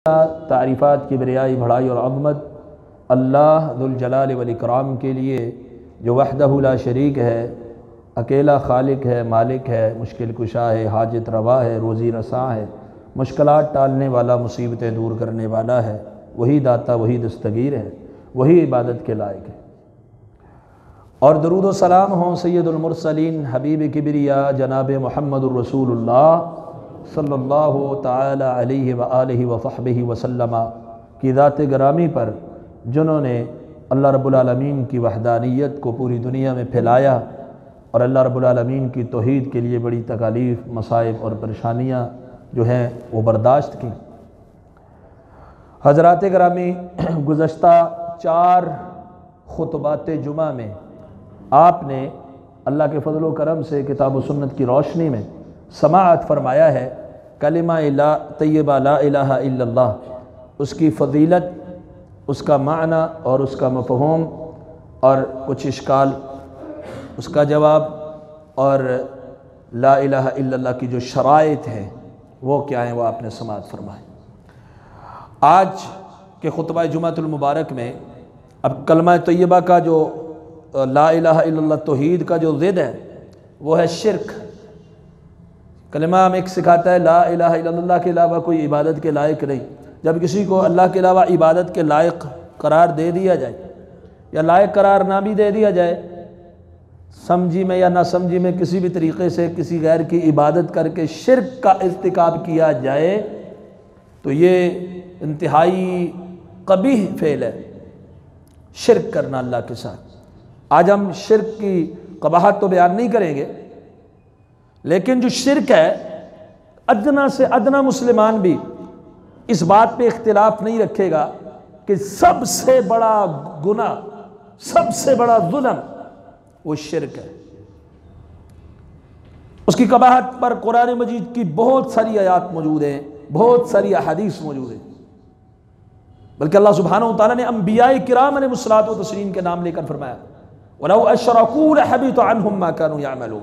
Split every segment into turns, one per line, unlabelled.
तारीफ़ात की बरियाई बढ़ाई और अज़मत अल्लाह दुल जलाल वल इकराम के लिए जो वहदहु ला शरीक है, अकेला खालिक है, मालिक है, मुश्किल कुशा है, हाजत रवा है, रोज़ी रसा है, मुश्किलात टालने वाला, मुसीबतें दूर करने वाला है। वही दाता, वही दस्तगीर है, वही इबादत के लायक है। और दरूद व सलाम हों सैयदुल मुरसलीन हबीब किबरिया जनाब मुहम्मदुर रसूलुल्लाह सल्लल्लाहु ताला अलैहि व आलिहि व सहबिहि वसल्लम की ज़ात गिरामी पर, जिन्होंने अल्लाह रब्बुल आलमीन की वहदानियत को पूरी दुनिया में फैलाया और अल्लाह रब्बुल आलमीन की तौहीद के लिए बड़ी तकालीफ, मसाइब और परेशानियाँ जो हैं वो बर्दाश्त की। हज़रात गिरामी, गुज़श्ता 4 खुतबात जुमा में आपने अल्लाह के फ़ज़ल व करम से किताब व सुन्नत की रोशनी में समाअत फरमाया है कलिमा ला तय्यबा ला इलाहा इल्लल्लाह, उसकी फ़जीलत, उसका माना और उसका मफ़हूम और कुछ इश्काल, उसका जवाब और ला इलाहा इल्लल्लाह की जो शराइत हैं वो क्या हैं, वो आपने समाअत फरमाए। आज के खुतबा जुमातुल मुबारक में अब कलमा तय्यबा का जो ला इलाहा इल्लल्लाह तौहीद का जो ज़िद है वो है शिर्क। कलिमा में एक सिखाता है ला इलाहा इल्लल्लाह के अलावा कोई इबादत के लायक नहीं। जब किसी को अल्लाह के अलावा इबादत के लायक करार दे दिया जाए या लायक करार ना भी दे दिया जाए, समझी में या ना समझी में किसी भी तरीक़े से किसी गैर की इबादत करके शिर्क का इर्तिकाब किया जाए तो ये इंतहाई कबीह फ़ेल है, शिर्क करना अल्लाह के साथ। आज हम शिर्क की कबाहत तो बयान नहीं करेंगे, लेकिन जो शिर्क है, अदना से अदना मुसलमान भी इस बात पे इख्तिलाफ नहीं रखेगा कि सबसे बड़ा गुनाह, सबसे बड़ा जुल्म वो शिर्क है। उसकी कबाहत पर कुरान मजीद की बहुत सारी आयात मौजूद हैं, बहुत सारी अहादीस मौजूद हैं। बल्कि अल्लाह सुब्हानहू व तआला ने अंबियाए किराम अलैहिस्सलात व तस्लीम के नाम लेकर फरमाया वलौ अशरकू लहबित अन्हुम मा कानू यअमलून,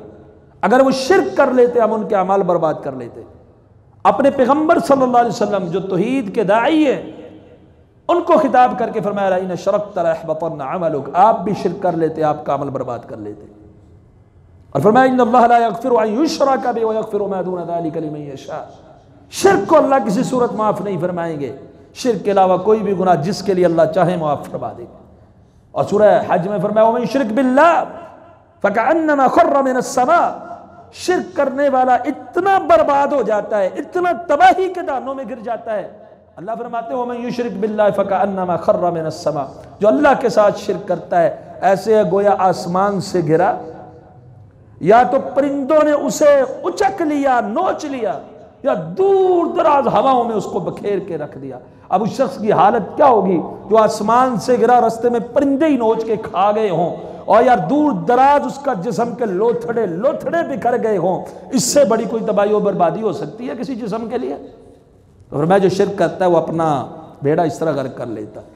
अगर वो शिर्क कर लेते हम उनके अमाल बर्बाद कर लेते। अपने पैगंबर सल्लल्लाहु अलैहि वसल्लम जो तौहीद के दाई है उनको खिताब करके फरमाया इन अशरकत लयहबतन अमलुक, आप भी शिर्क कर लेते आपका अमल बर्बाद कर लेते। और फरमाया इन्नल्लाह ला यगफिरु अन युशरक बिही व यगफिरु मा दून ज़ालिका लिमन यशा, शिर्क को अल्लाह किसी सूरत माफ़ नहीं फरमाएंगे, शिर्क के अलावा कोई भी गुनाह जिसके लिए अल्लाह चाहे माफ़ फरमा देंगे। और सूरह हज में फरमाया वमन युशरिक बिल्लाह फकअन्नमा खर्र मिनस समा, शिर्क करने वाला इतना बर्बाद हो जाता है, इतना तबाही के दानों में गिर जाता है। अल्लाह फरमाते हैं वमन युशरिक बिल्लाह फकअन्नमा खर्र मिनस समा, जो अल्लाह के साथ शिर्क करता है ऐसे है गोया आसमान से गिरा, या तो परिंदों ने उसे उचक लिया, नोच लिया, या दूर दराज हवाओं में उसको बखेर के रख दिया। अब उस शख्स की हालत क्या होगी जो आसमान से गिरा, रास्ते में परिंदे ही नोच के खा गए हों, और यार दूर दराज उसका जिस्म के लोथड़े लोथड़े बिखर गए हों। इससे बड़ी कोई तबाही और बर्बादी हो सकती है किसी जिस्म के लिए? तो मैं जो शिर्क करता है वो अपना बेड़ा इस तरह गर्क कर लेता है।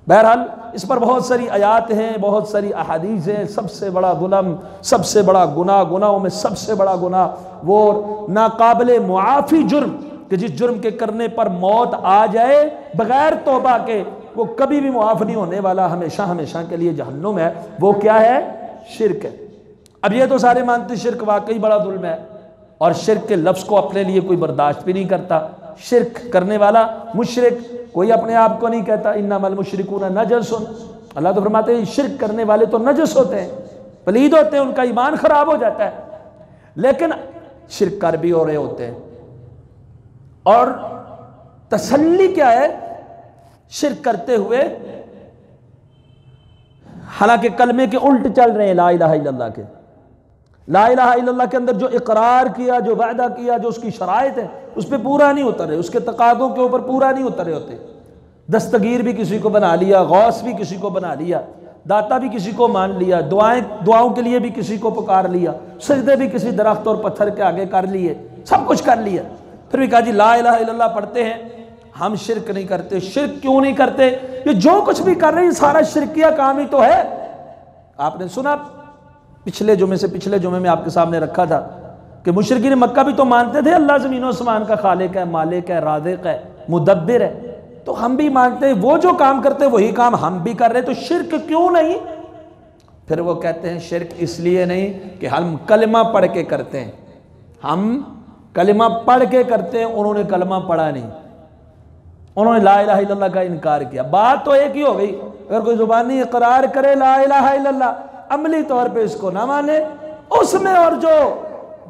बहरहाल इस पर बहुत सारी आयात हैं, बहुत सारी अहादीस हैं। सबसे बड़ा जुल्म, सबसे बड़ा गुनाह, गुनाहों में सबसे बड़ा गुनाह वो नाकाबिले मुआफ़ी जुर्म कि जिस जुर्म के करने पर मौत आ जाए बगैर तौबा के वो कभी भी मुआफ़ नहीं होने वाला, हमेशा हमेशा के लिए जहन्नुम है। वो क्या है? शिर्क है। अब ये तो सारे मानते शिर्क वाकई बड़ा जुल्म है और शिर्क के लफ्ज़ को अपने लिए कोई बर्दाश्त भी नहीं करता। शिर्क करने वाला मुशरिक, कोई अपने आप को नहीं कहता इन्नमल मुशरिकून नजसुन। अल्लाह तो फरमाते हैं शिर्क करने वाले तो नजस होते हैं, पलीद होते हैं, उनका ईमान खराब हो जाता है। लेकिन शिर्क कर भी हो रहे होते हैं। और तसल्ली क्या है शिर्क करते हुए? हालांकि कलमे के उल्ट चल रहे हैं ला इलाहा इल्लल्लाह के। ला इलाहा इल्लल्लाह के अंदर जो इकरार किया, जो वादा किया, जो उसकी शराइत है उस पर पूरा नहीं उतर रहे, उसके तकादों के ऊपर पूरा नहीं उतरे होते। दस्तगीर भी किसी को बना लिया, गौस भी किसी को बना लिया, दाता भी किसी को मान लिया, दुआओं के लिए भी किसी को पुकार लिया, सजदे भी किसी दरख्त और पत्थर के आगे कर लिए, सब कुछ कर लिया। फिर भी कहा जी ला इलाहा इल्लल्लाह पढ़ते हैं, हम शिर्क नहीं करते। शिर्क क्यों नहीं करते? ये जो कुछ भी कर रहे हैं सारा शिर्किया काम ही तो है। आपने सुना पिछले जुमे में आपके सामने रखा था कि मुशरिकीन मक्का भी तो मानते थे अल्लाह ज़मीन और आसमान का खालिक है, मालिक है, राज़िक है, मुदब्बिर है। तो हम भी मानते हैं वो जो काम करते हैं वही काम हम भी कर रहे हैं, तो शिर्क क्यों नहीं? फिर वो कहते हैं शिर्क इसलिए नहीं कि हम कलमा पढ़ के करते हैं, हम कलमा पढ़ के करते हैं, उन्होंने कलमा पढ़ा नहीं, उन्होंने ला इलाहा इल्लल्लाह का इनकार किया। बात तो एक ही हो गई, अगर कोई जुबानी इकरार करे ला इलाहा इल्लल्लाह, अमली तौर पे इसको ना माने, उसमें और जो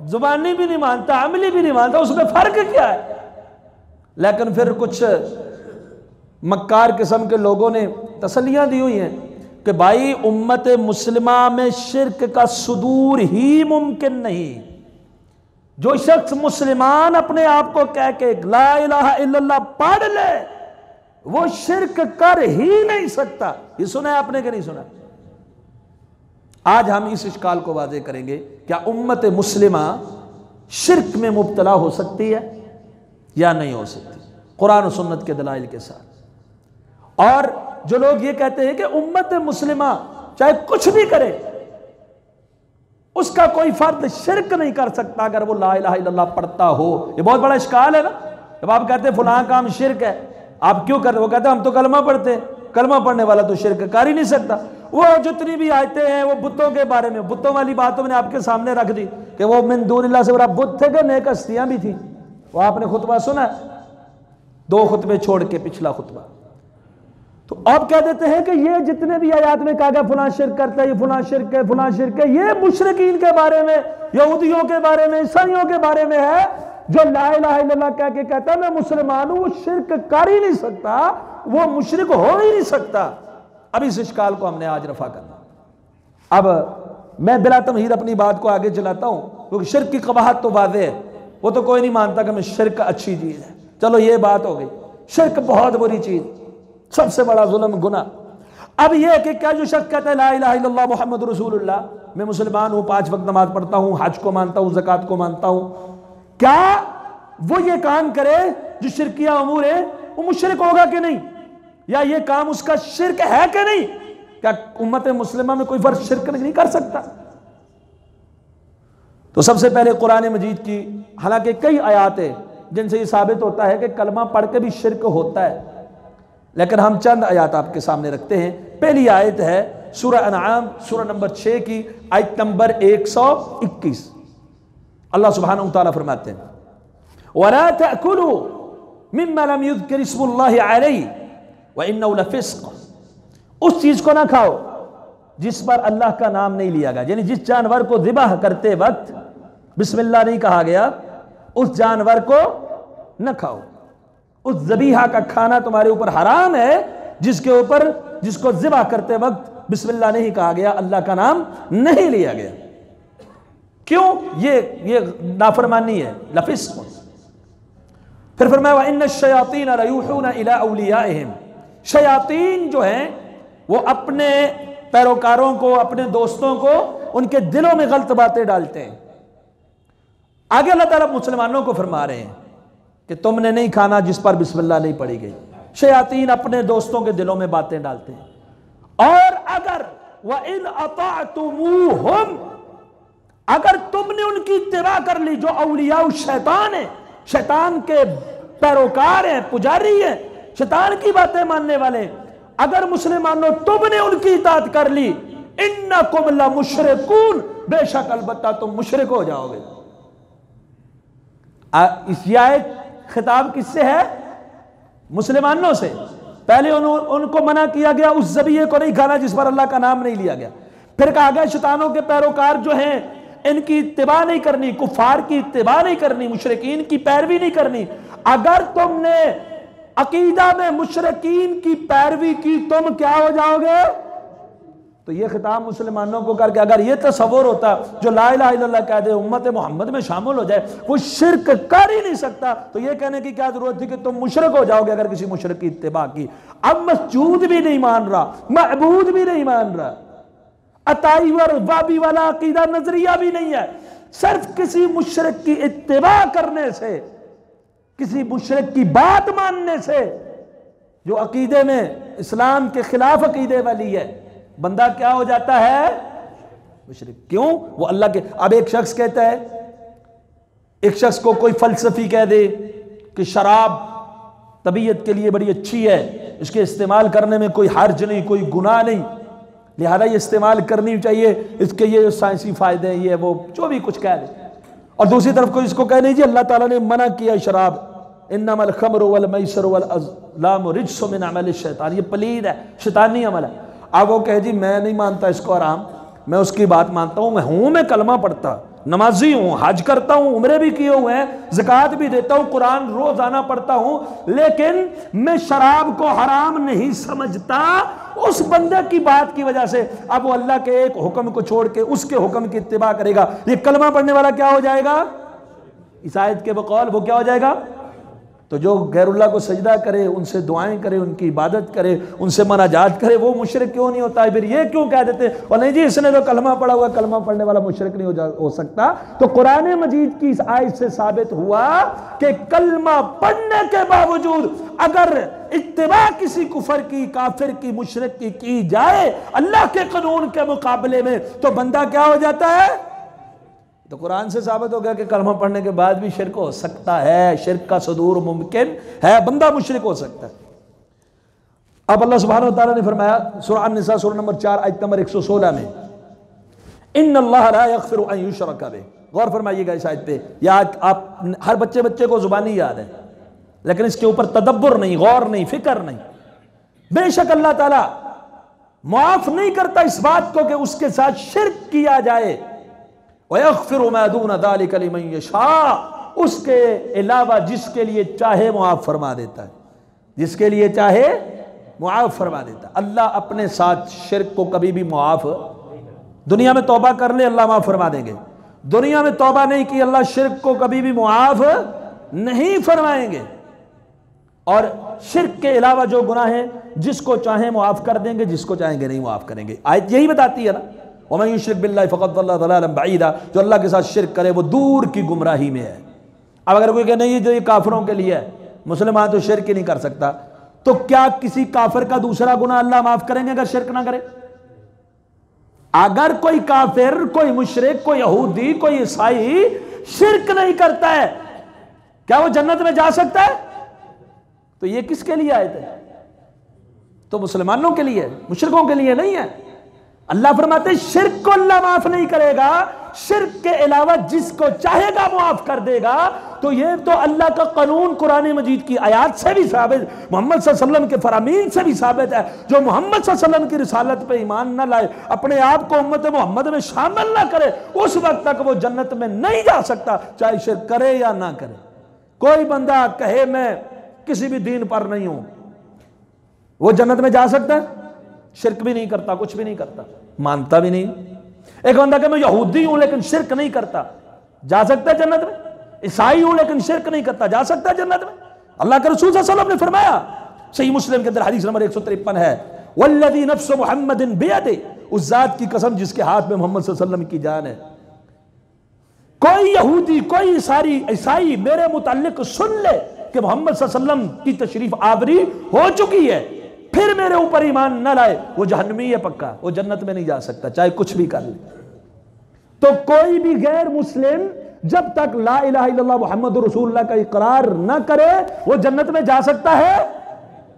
जुबानी भी नहीं मानता अमली भी नहीं मानता, उसमें फर्क क्या है? लेकिन फिर कुछ मक्कार किस्म के लोगों ने तसल्लियां दी हुई हैं कि भाई उम्मत मुस्लिमा में शिर्क का सुदूर ही मुमकिन नहीं। जो शख्स मुसलमान अपने आप को कह के ला इलाहा इल्लल्लाह पढ़ ले, वो शिर्क कर ही नहीं सकता। ये सुना है आपने कि नहीं सुना? आज हम इस इश्काल को वाज़े करेंगे, क्या उम्मत मुस्लिमा शिर्क में मुब्तला हो सकती है या नहीं हो सकती, कुरान और सुन्नत के दलाइल के साथ। और जो लोग ये कहते हैं कि उम्मत मुस्लिमा चाहे कुछ भी करे, उसका कोई फर्द शिर्क नहीं कर सकता अगर वो ला इलाहा इल्लल्लाह पढ़ता हो, ये बहुत बड़ा इश्काल है ना। जब आप कहते हैं फलां काम शिर्क है, आप क्यों कर रहे हो? वो कहते हैं हम तो कलमा पढ़ते हैं, कलमा पढ़ने वाला तो शिर्क कर ही नहीं सकता। वो जितनी भी आयतें हैं वो बुतों के बारे में, बुतों वाली बातों मैंने आपके सामने रख दी कि वो मिन दूनिल्लाह से बड़ा बुत थे कि नेक हस्तियां भी थी। वो आपने खुतबा सुना, 2 खुतबे छोड़ के पिछला खुतबा। तो आप कह देते हैं कि ये जितने भी आयात में कहा गया फलां शिर्क करता है, ये फलां शिर्क है, फलां शिर्क है, ये मुशरिकीन के बारे में, यहूदियों के बारे में, ईसाइयों के बारे में है। जो ला इलाहा इल्लल्लाह कह के कहता है मैं मुसलमान हूं, वो शिर्क कर ही नहीं सकता, वो मुशरिक हो ही नहीं सकता। अब इस इश्काल को हमने आज रफा करना। अब मैं बिला तमहीद अपनी बात को आगे चलाता हूं, क्योंकि शिर्क की कबाहत तो वाज़ेह है, वो तो कोई नहीं मानता कि मैं शिर्क अच्छी चीज है। चलो ये बात हो गई, शिर्क बहुत बुरी चीज, सबसे बड़ा जुल्म गुनाह। अब यह कि क्या जो शख्स कहता है ला इलाहा इल्लल्लाह मुहम्मद रसूलुल्लाह, मैं मुसलमान हूं, 5 वक्त नमाज पढ़ता हूं, हज को मानता हूं, ज़कात को मानता हूं, क्या वो ये काम करे जो शिरकिया अमूर है, वो मुशरिक होगा कि नहीं? या ये काम उसका शिर्क है कि नहीं? क्या उम्मत मुस्लिमा में कोई फर्ज शिर्क नहीं कर सकता? तो सबसे पहले कुरान मजीद की हालांकि कई आयात है जिनसे ये साबित होता है कि कलमा पढ़ के भी शिर्क होता है, लेकिन हम चंद आयत आपके सामने रखते हैं। पहली आयत है सूरह अनआम सूरह नंबर 6 की आयत नंबर 121। अल्लाह सुब्हानहू तआला फरमाते हैं वला तअकुलू मिम्मा लम युज़कर इस्मुल्लाहि अलैहि व इन्नहु लफिस्क, उस चीज को ना खाओ जिस पर अल्लाह का नाम नहीं लिया गया, यानी जिस जानवर को ज़िबाह करते वक्त बिस्मिल्लाह नहीं कहा गया, उस जानवर को न खाओ। उस ज़बीहा का खाना तुम्हारे ऊपर हराम है जिसके ऊपर, जिसको ज़िबा करते वक्त बिस्मिल्लाह नहीं कहा गया, अल्लाह का नाम नहीं लिया गया। क्यों? ये नाफरमानी है, लफिस्क। फिर फरमाया इन्न शयातीन लयूहूना इला औलियाइहिम, शयातीन जो हैं वो अपने पैरोकारों को, अपने दोस्तों को उनके दिलों में गलत बातें डालते हैं। आगे अल्लाह ताला मुसलमानों को फरमा रहे हैं कि तुमने नहीं खाना जिस पर बिस्मिल्लाह नहीं पढ़ी गई। शयातीन अपने दोस्तों के दिलों में बातें डालते हैं। और अगर व इन अताअतुमूहुम, अगर तुमने उनकी इत्तिबा कर ली, जो औलिया शैतान है, शैतान के पैरोकार हैं, पुजारी हैं, शैतान की बातें मानने वाले, अगर मुसलमानों तुमने उनकी इताअत कर ली, इन्नकुम लमुशरिकून, बेशक अलबत्ता तुम मुशरिक हो जाओगे। इस आयत खिताब किससे है? मुसलमानों से। पहले उनको मना किया गया उस ज़बीहे को नहीं खाना जिस पर अल्लाह का नाम नहीं लिया गया। फिर कहा गया शैतानों के पैरोकार जो हैं इनकी इत्तिबा नहीं करनी, कुफार की इत्तिबा नहीं करनी, मुशरिकीन की पैरवी नहीं करनी। अगर तुमने अकीदा में मुशरिकीन की पैरवी की तुम क्या हो जाओगे? तो ये खिताब मुसलमानों को करके अगर ये तसव्वुर होता जो ला इलाहा इल्लल्लाह कह दे, उम्मत मोहम्मद में शामिल हो जाए, वो शिर्क कर ही नहीं सकता, तो ये कहने की क्या जरूरत थी कि तुम मुशरिक हो जाओगे अगर किसी मुशरिक की इत्तिबा की। अब मस्जूद भी नहीं मान रहा, महबूद भी नहीं मान रहा, अताई और वाबी वाला अकीदा नजरिया भी नहीं है। सिर्फ किसी मुशरिक की इत्तिबा करने से, किसी मुशरिक की बात मानने से, जो अकीदे में इस्लाम के खिलाफ अकीदे वाली है, बंदा क्या हो जाता है? मुशरिक। क्यों? वो अल्लाह के। अब एक शख्स कहता है, एक शख्स को कोई फलसफी कह दे कि शराब तबीयत के लिए बड़ी अच्छी है, इसके इस्तेमाल करने में कोई हर्ज नहीं, कोई गुनाह नहीं, लिहाजा ये इस्तेमाल करनी चाहिए, इसके ये साइंसी फायदे हैं, ये वो जो भी कुछ कह दे। और दूसरी तरफ कोई इसको कह नहीं जी अल्लाह ताला ने मना किया शराब, इन्नमल खम्रु वल मैसरु वल अज़लामु रिज्सुम मिन अमलि शैतान, ये पलीद है, शैतानी अमल है। अब वो कहे जी मैं नहीं मानता इसको हराम, मैं उसकी बात मानता हूँ, मैं कलमा पढ़ता, नमाजी हूँ, हज करता हूँ, उम्रे भी किए हुए हैं, ज़कात भी देता हूँ, कुरान रोजाना पढ़ता हूँ, लेकिन मैं शराब को हराम नहीं समझता। उस बंदे की बात की वजह से अब वो अल्लाह के एक हुक्म को छोड़ के उसके हुक्म की इत्तिबा करेगा, ये कलमा पढ़ने वाला क्या हो जाएगा? इस आयत के बकौल वो क्या हो जाएगा? तो जो गैरुल्लाह को सजदा करे, उनसे दुआएं करे, उनकी इबादत करे, उनसे मनाजात करे, वो मुशरिक क्यों नहीं होता है? फिर ये क्यों कह देते और नहीं जी इसने तो कलमा पढ़ा हुआ, कलमा पढ़ने वाला मुशरिक नहीं हो सकता। तो कुरान मजीद की इस आयत से साबित हुआ कि कलमा पढ़ने के बावजूद अगर इत्तिबा किसी कुफर की, काफिर की, मुशरिक की जाए अल्लाह के कानून के मुकाबले में, तो बंदा क्या हो जाता है? तो कुरान से साबित हो गया कि कलमा पढ़ने के बाद भी शिर्क हो सकता है, शिर्क का सदूर मुमकिन है, बंदा मुशरिक हो सकता है। अब अल्लाह सुब्हानहु व तआला ने फरमाया सूरह अन-निसा सूरह नंबर 4 आयत नंबर 116 में, इन्नल्लाह ला यग़फिरु अन युशरक बिही। गौर फरमाइएगा इस आयत पे, याद आप हर बच्चे को जुबानी याद है, लेकिन इसके ऊपर तदब्बर नहीं, गौर नहीं, फिक्र नहीं। बेशक अल्लाह ताला माफ नहीं करता इस बात को कि उसके साथ शिर्क किया जाए, वयग़फिरु मा दून ज़ालिका लिमन यशा, उसके अलावा जिसके लिए चाहे मुआफ फरमा देता है, जिसके लिए चाहे मुआफ फरमा देता है। अल्लाह अपने साथ शिर्क को कभी भी मुआफ, दुनिया में तौबा कर ले अल्लाह माफ फरमा देंगे, दुनिया में तौबा नहीं की अल्लाह शिर्क को कभी भी मुआफ नहीं फरमाएंगे। और शिर्क के अलावा जो गुनाह है जिसको चाहे मुआफ कर देंगे, जिसको चाहेंगे नहीं मुआफ करेंगे। आयत यही बताती है ना, वमन युश्रिक बिल्लाहि फ़क़द ज़ल्ला ज़लालन बईदा, जो अल्लाह के साथ शिर्क करे वो दूर की गुमराही में है। अब अगर कोई कहे नहीं जो ये काफिरों के लिए है, मुसलमान तो शिर्क ही नहीं कर सकता, तो क्या किसी काफिर का दूसरा गुनाह अल्लाह माफ करेंगे अगर शिर्क ना करे? अगर कोई काफिर, कोई मुशरिक, कोई यहूदी, कोई ईसाई शिर्क नहीं करता है, क्या वो जन्नत में जा सकता है? तो ये किसके लिए आयत है? तो मुसलमानों के लिए, मुशरिकों के लिए नहीं है। अल्लाह फरमाते हैं शिर्क को अल्लाह माफ नहीं करेगा, शिर्क के अलावा जिसको चाहेगा माफ कर देगा। तो ये तो अल्लाह का कानून कुरान मजीद की आयत से भी साबित, मोहम्मद सल्लल्लाहु अलैहि वसल्लम के फरामीन से भी साबित है। जो मोहम्मद सल्लल्लाहु अलैहि वसल्लम की रिसालत पे ईमान न लाए, अपने आप को उम्मत मोहम्मद में शामिल ना करे, उस वक्त तक वो जन्नत में नहीं जा सकता, चाहे शिर्क करे या ना करे। कोई बंदा कहे मैं किसी भी दीन पर नहीं हूं, वो जन्नत में जा सकता है? शिर्क भी नहीं करता, कुछ भी नहीं करता, मानता भी नहीं। एक बंदा कहे मैं यहूदी हूं लेकिन शिर्क नहीं करता, जा सकता है जन्नत में? ईसाई हूं लेकिन शिर्क नहीं करता, जा सकता है जन्नत में? अल्लाह के रसूल सल्लल्लाहु अलैहि वसल्लम ने फरमाया, सही मुस्लिम के अंदर हदीस नंबर 153 है, वल्लज़ी नफ्सु मुहम्मदिन बियदिही, उस जात की कसम जिसके हाथ में मोहम्मद सल्लल्लाहु अलैहि वसल्लम की जान है, कोई यहूदी, कोई ईसाई मेरे मुताल्लिक सुन ले कि मोहम्मद सल्लल्लाहु अलैहि वसल्लम की तशरीफ आवरी हो चुकी है, फिर मेरे ऊपर ईमान न लाए, वो जहन्नमी है पक्का, वो जन्नत में नहीं जा सकता, चाहे कुछ भी कर ले। तो कोई भी गैर मुस्लिम जब तक ला इलाहा इल्लल्लाह मुहम्मद रसूलुल्लाह का इकरार न करे, वो जन्नत में जा सकता है?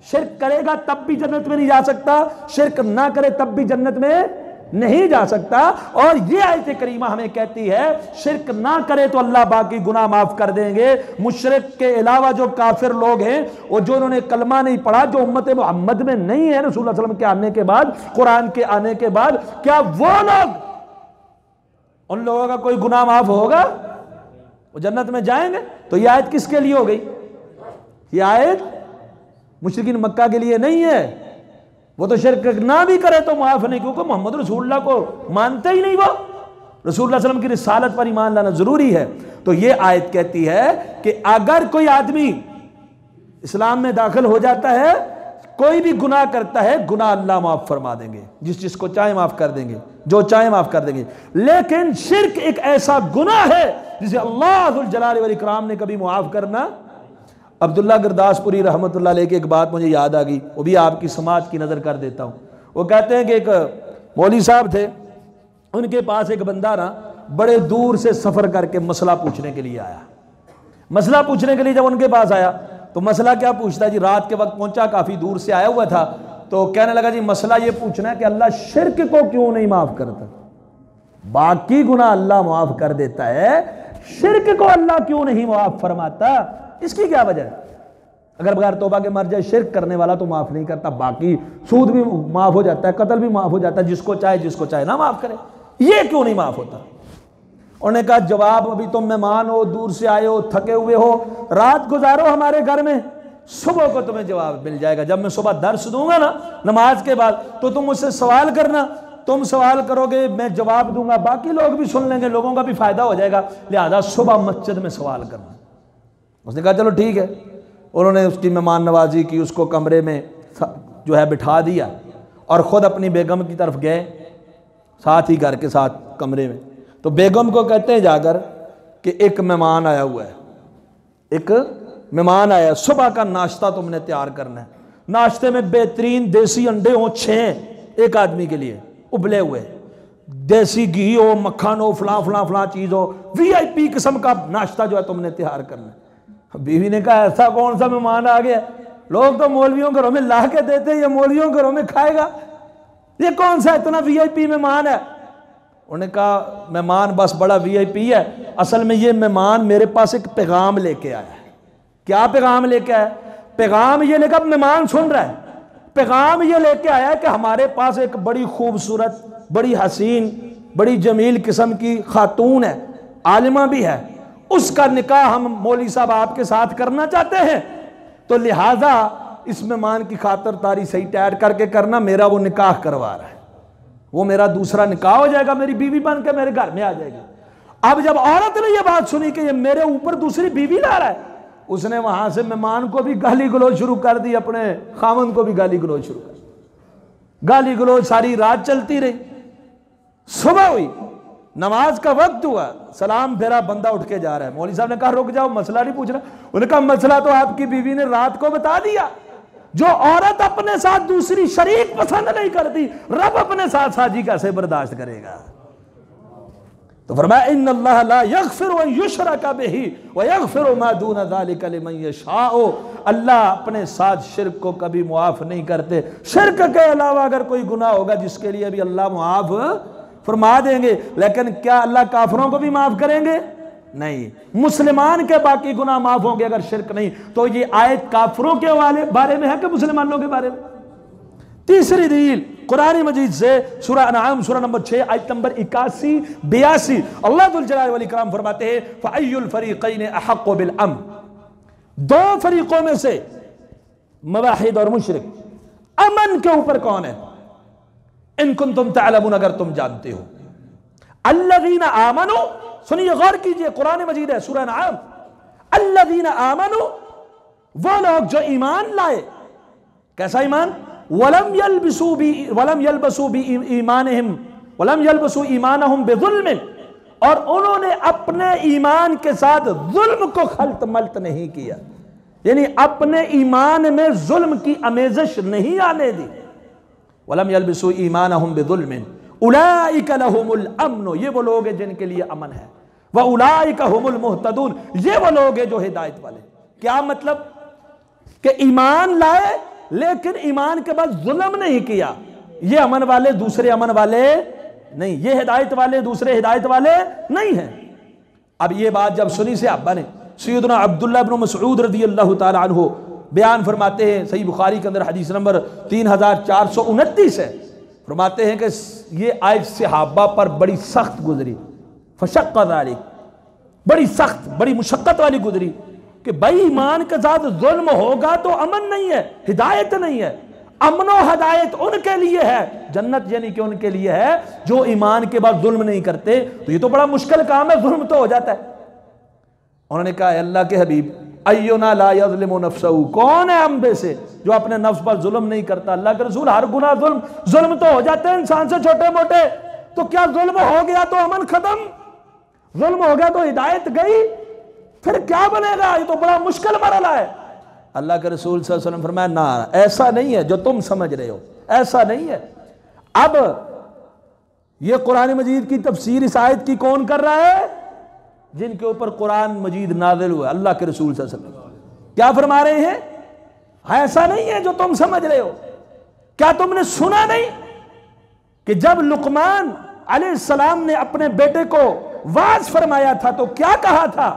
शिर्क करेगा तब भी जन्नत में नहीं जा सकता, शिर्क ना करे तब भी जन्नत में नहीं जा सकता। और ये आयत करीमा हमें कहती है शिर्क ना करे तो अल्लाह बाकी गुनाह माफ कर देंगे। मुशरिक के अलावा जो काफिर लोग हैं, वो जो उन्होंने कलमा नहीं पढ़ा, जो उम्मत मोहम्मद में नहीं है रसूल सल्लल्लाहु अलैहि वसल्लम के आने के बाद, कुरान के आने के बाद, क्या वो लोग, उन लोगों का कोई गुनाह माफ होगा? वो जन्नत में जाएंगे? तो ये आयत किसके लिए हो गई? ये आयत मुशरिकीन मक्का के लिए नहीं है, वो तो शिर्क ना भी करे तो माफ नहीं, क्योंकि मोहम्मद रसूलुल्लाह को मानते ही नहीं, वो रसूलुल्लाह सल्लल्लाहु अलैहि वसल्लम की रिसालत पर ईमान लाना जरूरी है। तो ये आयत कहती है कि अगर कोई आदमी इस्लाम में दाखिल हो जाता है, कोई भी गुनाह करता है, गुनाह अल्लाह माफ फरमा देंगे, जिसको चाहे माफ कर देंगे, जो चाहे माफ कर देंगे। लेकिन शिर्क एक ऐसा गुनाह है जिसे अल्लाह जुल जलाल वल इकराम ने कभी माफ करना। अब्दुल्ला गुरदासपुरी रहमतुल्लाह अलैह की एक बात मुझे याद आ गई, वो भी आपकी समाज की नज़र कर देता हूँ। वो कहते हैं कि एक मौलवी साहब थे, उनके पास एक बंदा ना बड़े दूर से सफ़र करके मसला पूछने के लिए आया। मसला पूछने के लिए जब उनके पास आया तो मसला क्या पूछता है जी, रात के वक्त पहुंचा, काफी दूर से आया हुआ था, तो कहने लगा जी मसला ये पूछना है कि अल्लाह शिर्क को क्यों नहीं माफ करता? बाकी गुनाह अल्लाह माफ कर देता है, शिर्क को अल्लाह क्यों नहीं माफ फरमाता? इसकी क्या वजह है? अगर बगैर तौबा के मर जाए शिर्क करने वाला तो माफ नहीं करता, बाकी सूद भी माफ हो जाता है, कत्ल भी माफ हो जाता है, जिसको चाहे ना माफ करे, ये क्यों नहीं माफ होता? उन्होंने कहा जवाब, अभी तुम मेहमान हो, दूर से आए हो, थके हुए हो, रात गुजारो हमारे घर में, सुबह को तुम्हें जवाब मिल जाएगा। जब मैं सुबह दर्स दूंगा ना नमाज के बाद, तो तुम मुझसे सवाल करना, तुम सवाल करोगे, मैं जवाब दूंगा, बाकी लोग भी सुन लेंगे, लोगों का भी फायदा हो जाएगा, लिहाजा सुबह मस्जिद में सवाल करना। उसने कहा चलो ठीक है। उन्होंने उसकी मेहमान नवाजी की, उसको कमरे में जो है बिठा दिया और ख़ुद अपनी बेगम की तरफ गए, साथ ही घर के साथ कमरे में। तो बेगम को कहते हैं जाकर कि एक मेहमान आया हुआ है, एक मेहमान आया, सुबह का नाश्ता तुमने तैयार करना है। नाश्ते में बेहतरीन देसी अंडे हो 6 एक आदमी के लिए, उबले हुए, देसी घी हो, मक्खन हो, फला चीज़ हो, VIP किस्म का नाश्ता जो है तुमने तैयार करना है। बीवी ने कहा ऐसा कौन सा मेहमान आ गया, लोग तो मौलवियों घरों में ला के देते हैं, ये मौलवियों घरों में खाएगा, ये कौन सा इतना VIP मेहमान है? उन्होंने कहा मेहमान बस बड़ा VIP है, असल में ये मेहमान मेरे पास एक पैगाम लेके आया है। क्या पैगाम लेके आया? पैगाम ये लेकर, मेहमान सुन रहा है, पैगाम ये लेके आया है कि हमारे पास एक बड़ी खूबसूरत, बड़ी हसीन, बड़ी जमील किस्म की खातून है, आलिमा भी है, उसका निकाह हम मौलवी साहब आपके साथ करना चाहते हैं, तो लिहाजा इस मेहमान की खातिरदारी सही टाइट करके करना, मेरा वो निकाह करवा रहा है, वो मेरा दूसरा निकाह हो जाएगा, मेरी बीवी बन के मेरे घर में आ जाएगी। अब जब औरत ने ये बात सुनी कि ये मेरे ऊपर दूसरी बीवी ला रहा है, उसने वहां से मेहमान को भी गाली गलौज शुरू कर दी, अपने खामन को भी गाली गलौज शुरू कर दी। गाली गलौज सारी रात चलती रही। सुबह हुई, नमाज का वक्त हुआ, सलाम फेरा, बंदा उठ के जा रहा है। मौलवी साहब ने कहा रुक जाओ, मसला नहीं पूछना। उन्होंने कहा मसला तो आपकी बीवी ने रात को बता दिया। जो औरत अपने साथ दूसरी शरीक पसंद नहीं करती, रब अपने साथ साझी कैसे बर्दाश्त करेगा? तो फरमाया इन्नल्लाह ला यगफिरु अन युशरका बिही व यगफिरु मा दून ज़ालिका लिमन यशाओ। अल्लाह अपने साथ शिर्क को कभी मुआफ नहीं करते। शिर्क के अलावा अगर कोई गुनाह होगा जिसके लिए भी अल्लाह मुआफ फरमा देंगे, लेकिन क्या अल्लाह काफिरों को भी माफ करेंगे? नहीं। मुसलमान के बाकी गुनाह माफ होंगे अगर शिर्क नहीं। तो ये आयत काफिरों के बारे में है कि मुसलमानों के बारे में? तीसरी दलील कुरान मजीद से सूरह अनआम सूरह नंबर 6 आयत नंबर 81-82 अल्लाह जुल जलाल वल इकराम फरमाते हैं फअय्युल फरीक़ैन अहक़्क़ु बिल अम्न। दो फरीकों में से मुवाहिद और मुशरिक अमन के ऊपर कौन है? इन कुंतुम तअलमून, अगर तुम जानते हो। अल्लज़ीना आमनू, सुनिए गौर कीजिए, कुरान मजीद है सूरह अनआम। अल्लज़ीना आमनू, वो लोग जो ईमान लाए। कैसा ईमान? वलम यल्बसू ईमानहुम बिज़ुल्मिन, और उन्होंने अपने ईमान के साथ जुल्म को खल्त मल्त नहीं किया, यानी अपने ईमान में जुल्म की आमेज़श नहीं आने दी। वलम यल्बसू ईमानहुम बिज़ुल्मिन उलाइका लहुमुल अम्न, ये वो लोग हैं जिनके लिए अमन है। व उलाइका हुमुल मुहतदून, ये वो लोग हैं जो हिदायत वाले। क्या मतलब? कि ईमान लाए लेकिन ईमान के बाद जुल्म नहीं किया, ये अमन वाले, दूसरे अमन वाले नहीं, ये हिदायत वाले, दूसरे हिदायत वाले नहीं है। अब ये बात जब सुनी सहाबा ने, सैयदना अब्दुल्लाह इब्न मसऊद रज़ियल्लाहु ताला अन्हु बयान फरमाते हैं, सही बुखारी के अंदर हदीस नंबर 3429 है, फरमाते हैं कि ये आयत सहाबा पर बड़ी सख्त गुजरी, फशक्क़ ज़ालिक, बड़ी सख्त, बड़ी मुशक्कत वाली गुजरी कि भाई ईमान के साथ जुल्म होगा तो अमन नहीं है, हिदायत नहीं है। अमनो हिदायत उनके लिए है, जन्नत यानी कि उनके लिए है जो ईमान के बाद जुल्म नहीं करते। तो ये तो बड़ा मुश्किल काम है, जुल्म तो हो जाता है। उन्होंने कहा अल्लाह के हबीब, अय्युना ला यज़लिमु नफ्सहु, कौन है हम में से जो अपने नफ्स पर जुल्म नहीं करता? अल्लाह के रसूल, हर गुनाह जुल्म तो हो जाते हैं इंसान से, छोटे मोटे। तो क्या जुल्म हो गया तो अमन खत्म? जुल्म हो गया तो हिदायत गई? फिर क्या बनेगा? ये तो बड़ा मुश्किल मरला है। अल्लाह के रसूल सल्लल्लाहु अलैहि वसल्लम फरमाया ना, ऐसा नहीं है जो तुम समझ रहे हो, ऐसा नहीं है। अब ये कुरान मजीद की तफसीर इस आयत की कौन कर रहा है? जिनके ऊपर कुरान मजीद नाज़िल हुआ, अल्लाह के रसूल सल्लल्लाहु अलैहि वसल्लम। क्या फरमा रहे हैं? ऐसा नहीं है जो तुम समझ रहे हो। क्या तुमने सुना नहीं कि जब लुकमान अलैहिस्सलाम ने अपने बेटे को वाज फरमाया था तो क्या कहा था?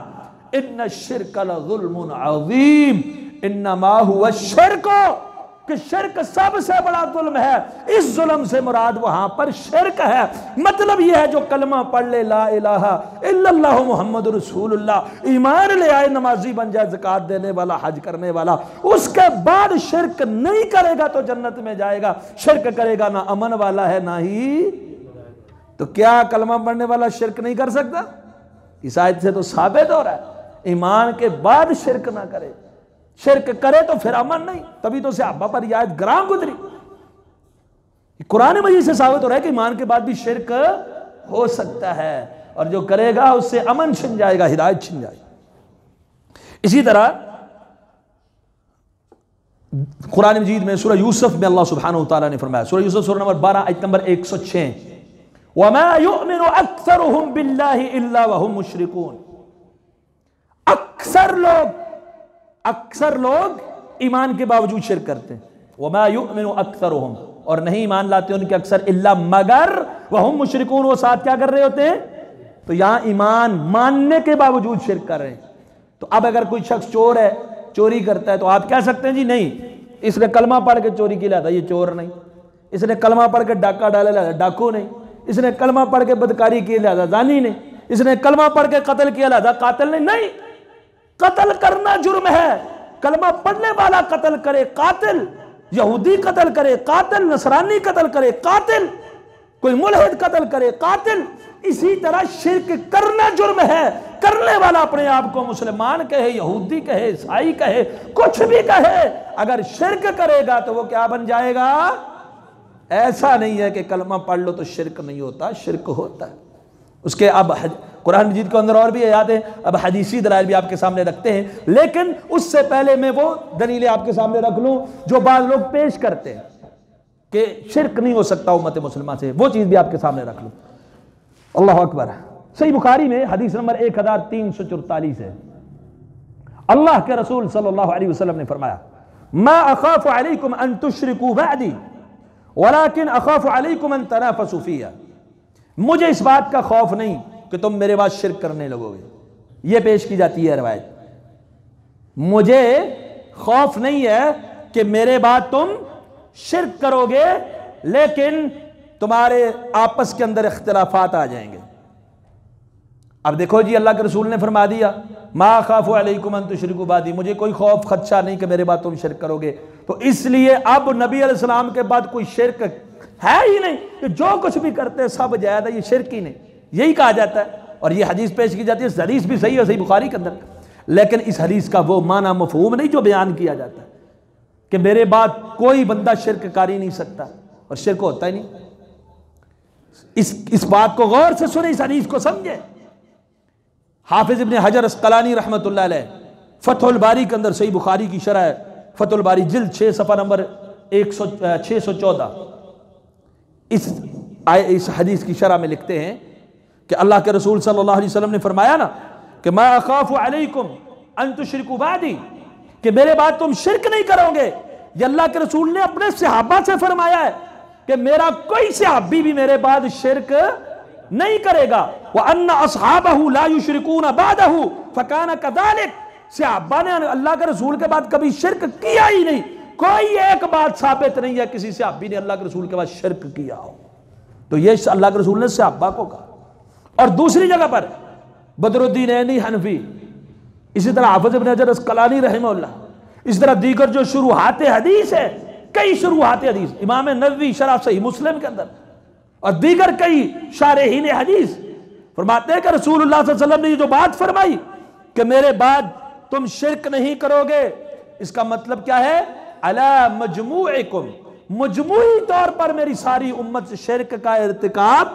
इन्ना शिर्क लज़ुल्मुन अज़ीम इन्नमा हुवा शिर्क, कि शिर्क सबसे बड़ा जुल्म है। इस जुल्म से मुराद वहां पर शिर्क है। मतलब यह है जो कलमा पढ़ ले ला इलाहा इल्लल्लाहु मुहम्मदुर रसूलुल्लाह, ईमान ले आए, नमाजी बन जाए, ज़कात देने वाला, हज करने वाला, उसके बाद शिर्क नहीं करेगा तो जन्नत में जाएगा। शिर्क करेगा ना अमन वाला है ना ही। तो क्या कलमा पढ़ने वाला शिर्क नहीं कर सकता? इस आयत से तो साबित हो रहा है ईमान के बाद शिर्क ना करे। शिर्क करे तो फिर अमन नहीं। तभी तो सहाबा पर यह आयत ग्राम गुजरी। कुरान मजीद से साबित हो रहा है कि ईमान के बाद भी शिर्क हो सकता है, और जो करेगा उससे अमन छिन जाएगा, हिदायत छिन जाएगी। इसी तरह कुरान मजीद में सूरह यूसुफ में अल्लाह सुब्हानहू तआला ने फरमाया, सूरह यूसुफ सूरह नंबर 12 आयत नंबर 106, वमा युमिनु अक्सरुहुम बिल्लाहि इल्ला वहुम मुशरिकून। अक्सर लोग ईमान के बावजूद शिर्क करते हैं। वमा युमिनु अक्सरुहुम, और नहीं ईमान लाते उनके अक्सर, इल्ला मगर वहुम मुशरिकून, वो साथ क्या कर रहे होते हैं? तो यहां ईमान मानने के बावजूद शिर्क कर रहे हैं। तो अब अगर कोई शख्स चोर है, चोरी करता है, तो आप कह सकते हैं जी नहीं, इसने कलमा पढ़ के चोरी किया था, ये चोर नहीं। इसने कलमा पढ़ के डाका डाला, डाकू नहीं। इसने कलमा पढ़ के बदकारी किया था, जानी नहीं। इसने कलमा पढ़ के कत्ल किया था, कातिल नहीं। नहीं, कत्ल करना जुर्म है। कलमा पढ़ने वाला कत्ल करे कातिल, यहूदी कत्ल करे कातिल, नसरानी कत्ल करे कातिल, कोई मुल्हिद कत्ल करे कातिल। इसी तरह शिर्क करना जुर्म है। करने वाला अपने आप को मुसलमान कहे, यहूदी कहे, ईसाई कहे, कुछ भी कहे, अगर शिर्क करेगा तो वो क्या बन जाएगा? ऐसा नहीं है कि कलमा पढ़ लो तो शिर्क नहीं होता, शिर्क होता है। उसके अब कुरान मजीद के अंदर और भी आयत है, अब हदीसी दलाइल भी आपके सामने रखते हैं, लेकिन उससे पहले मैं वो दलीलें आपके सामने रख लूं जो बाद लोग पेश करते हैं कि शिर्क नहीं हो सकता उम्मत मुसलमान से, वो चीज भी आपके सामने रख लूं। अल्लाह अकबर। सही बुखारी में हदीस नंबर 1344 है। अल्लाह के रसूल सल्लल्लाहु अलैहि वसल्लम ने फरमाया, मा अखाफु अलैकुम अन तुशरिकू बअदी वलाकिन अखाफु अलैकुम अन तनाफसू फिया। मुझे इस बात का खौफ नहीं कि तुम मेरे बाद शिर्क करने लगोगे। यह पेश की जाती है रवायत। मुझे खौफ नहीं है कि मेरे बाद तुम शिर्क करोगे, लेकिन तुम्हारे आपस के अंदर इख्तिलाफात आ जाएंगे। अब देखो जी, अल्लाह के रसूल ने फरमा दिया, मा खाफु अलैकुम अन तुशरिकू बादी, मुझे कोई खौफ खदशा नहीं कि मेरे बाद तुम शिर्क करोगे। तो इसलिए अब नबी अलैहि सलाम के बाद कोई शिर्क है ही नहीं, कि जो कुछ भी करते हैं सब जायज़ है, ये शिर्क ही नहीं, यही कहा जाता है। और ये हदीस पेश की जाती है, इस हदीस भी सही है, सही बुखारी के अंदर, लेकिन इस हदीस का वो माना मफहूम नहीं जो बयान किया जाता है कि मेरे बाद कोई बंदा शिर्क कर ही नहीं सकता, और शिर्क होता ही नहीं। इस बात को गौर से सुने, इस हदीस को समझे। हाफिज इब्न हजर अस्कलानी रहमतुल्लाह अलैह फतहुल बारी के अंदर, सही बुखारी की शरह है, फतहुल बारी जिल्द 6 सफ़ा नंबर 614, इस हदीस की शरह में लिखते हैं कि अल्लाह के रसूल सल्लल्लाहु अलैहि वसल्लम ने फरमाया ना कि मा अखाफु अलैकुम अन तुशरिकू बादी, कि मेरे बाद तुम शिर्क नहीं करोगे। ये अल्लाह के रसूल ने अपने सहाबा से फरमाया है कि मेरा कोई सहाबी भी मेरे बाद शिर्क नहीं करेगा। व अन्ना अस्हाबहु ला युशरिकून बादहु फकाना कज़ालिक, सहाबा ने अल्लाह के रसूल के बाद कभी शिर्क किया ही नहीं। कोई एक बात साबित नहीं है किसी सहाबी ने अल्लाह के रसूल के बाद शिर्क किया हो। तो ये अल्लाह के रसूल ने सहाबा को कहा। और दूसरी जगह पर बदरुद्दीन ऐनी हनफी, इसी तरह हाफिज इब्न हजर अस्कलानी रहमतुल्लाह, इस तरह दीगर जो शुरूआत हदीस है, कई शुरूआत हदीस, इमाम नववी शरह सही मुस्लिम के अंदर और दीगर कई शारहीन हदीस फरमाते हैं कि रसूलुल्लाह सल्लल्लाहु अलैहि वसल्लम ने जो बात फरमाई कि मेरे बाद तुम शिर्क नहीं करोगे, इसका मतलब क्या है? अला मजमूइकुम, मजमूई तौर पर मेरी सारी उम्मत से शिर्क का इर्तिकाब,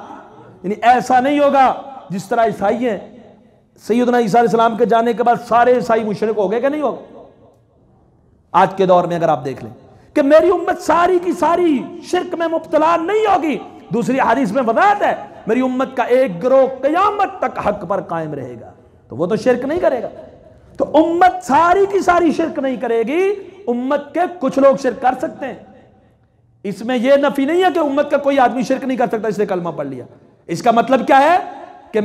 यानी ऐसा नहीं होगा जिस तरह ईसाई हैं, सैयदना ईसा अलैहिस्सलाम के जाने के बाद सारे ईसाई मुशरिक हो गए कि नहीं हो गए? आज के दौर में अगर आप देख लें कि मेरी उम्मत सारी की सारी शिर्क में मुब्तला नहीं होगी। दूसरी हदीस में वज़ाहत है, मेरी उम्मत का एक गिरोह क़यामत तक हक पर कायम रहेगा, तो वो तो शिर्क नहीं करेगा। तो उम्मत सारी की सारी शिरक नहीं करेगी, उम्मत के कुछ लोग शिरक कर सकते हैं। इसमें यह नफी नहीं है कि उम्मत का कोई आदमी शिरक नहीं कर सकता इसलिए कलमा पढ़ लिया। इसका मतलब क्या है कि